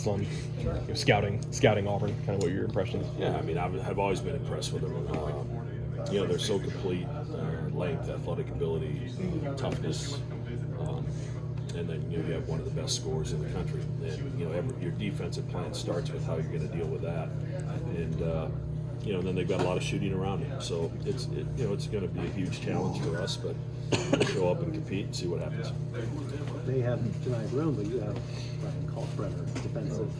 on scouting Auburn, kind of what your impression is? Yeah, I mean, I've always been impressed with them. They're so complete, length, athletic ability, toughness, and then you have one of the best scorers in the country. And your defensive plan starts with how you're going to deal with that, and then they've got a lot of shooting around him. So it's going to be a huge challenge for us, but we'll show up and compete and see what happens. They have Janai Room, but you have Ryan Kalkbrenner, Defensive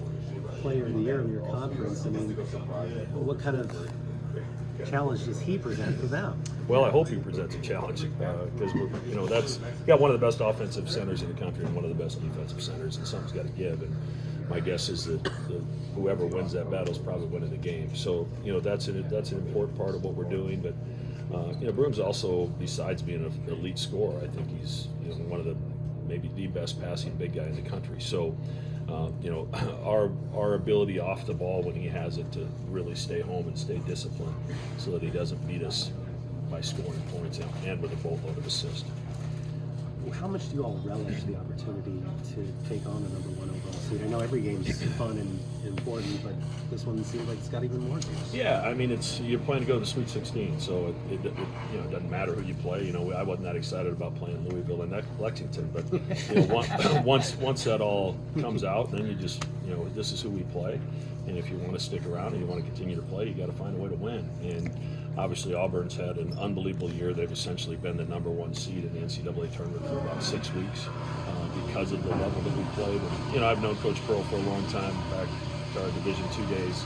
Player of the Year in your conference. I mean, what kind of challenge does he present for them? Well, I hope he presents a challenge because that's got one of the best offensive centers in the country and one of the best defensive centers, and something's got to give. And my guess is that whoever wins that battle is probably winning the game. So that's an important part of what we're doing. But Broom's also, besides being an elite scorer, I think he's one of maybe the best passing big guy in the country. So our ability off the ball when he has it to really stay home and stay disciplined so that he doesn't beat us by scoring points and with a boatload of assists. How much do you all relish the opportunity to take on the number one overall seed? I know every game is fun and important, but this one seems like it's got even more games. Yeah, I mean, you're playing to go to the Sweet 16, so it doesn't matter who you play. I wasn't that excited about playing Louisville and Lexington, but once that all comes out, then you just this is who we play, and if you want to stick around and you want to continue to play, you got to find a way to win. And obviously, Auburn's had an unbelievable year. They've essentially been the number one seed in the NCAA tournament for about 6 weeks because of the level that we played. And, I've known Coach Pearl for a long time, back to our Division II days.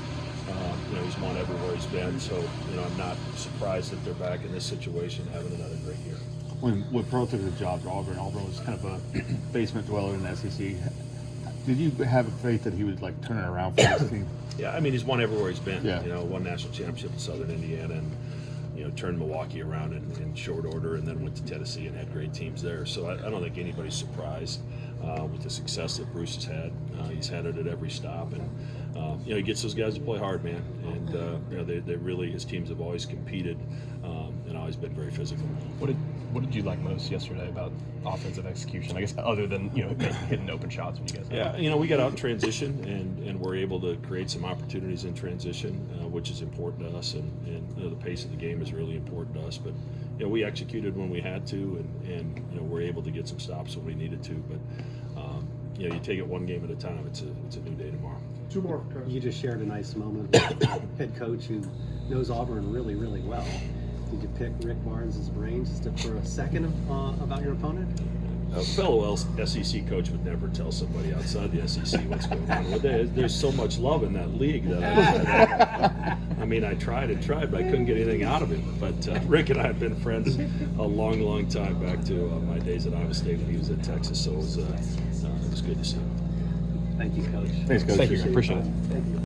He's won everywhere he's been, so I'm not surprised that they're back in this situation, having another great year. When Pearl took the job to Auburn was kind of a basement dweller in the SEC. Did you have faith that he would turn it around for this team? Yeah, I mean, he's won everywhere he's been. Yeah. Won national championship in Southern Indiana and, turned Milwaukee around in short order and then went to Tennessee and had great teams there. So I don't think anybody's surprised with the success that Bruce has had. He's had it at every stop. And, he gets those guys to play hard, man. And, they really, his teams have always competed and always been very physical. What did you like most yesterday about offensive execution? I guess other than hitting open shots when you guys. Yeah, we got out in transition and we're able to create some opportunities in transition, which is important to us. And the pace of the game is really important to us. But we executed when we had to, and we're able to get some stops when we needed to. But you take it one game at a time. It's a new day tomorrow. Two more. You just shared a nice moment with a head coach who knows Auburn really, really well. Did you pick Rick Barnes' brain just for a second about your opponent? A fellow SEC coach would never tell somebody outside the SEC what's going on. There's so much love in that league that I tried and tried, but I couldn't get anything out of him. But Rick and I have been friends a long, long time, back to my days at Iowa State when he was at Texas. So it was good to see him. Thank you, Coach. Thanks, Coach. Thank you. I appreciate it. Thank you.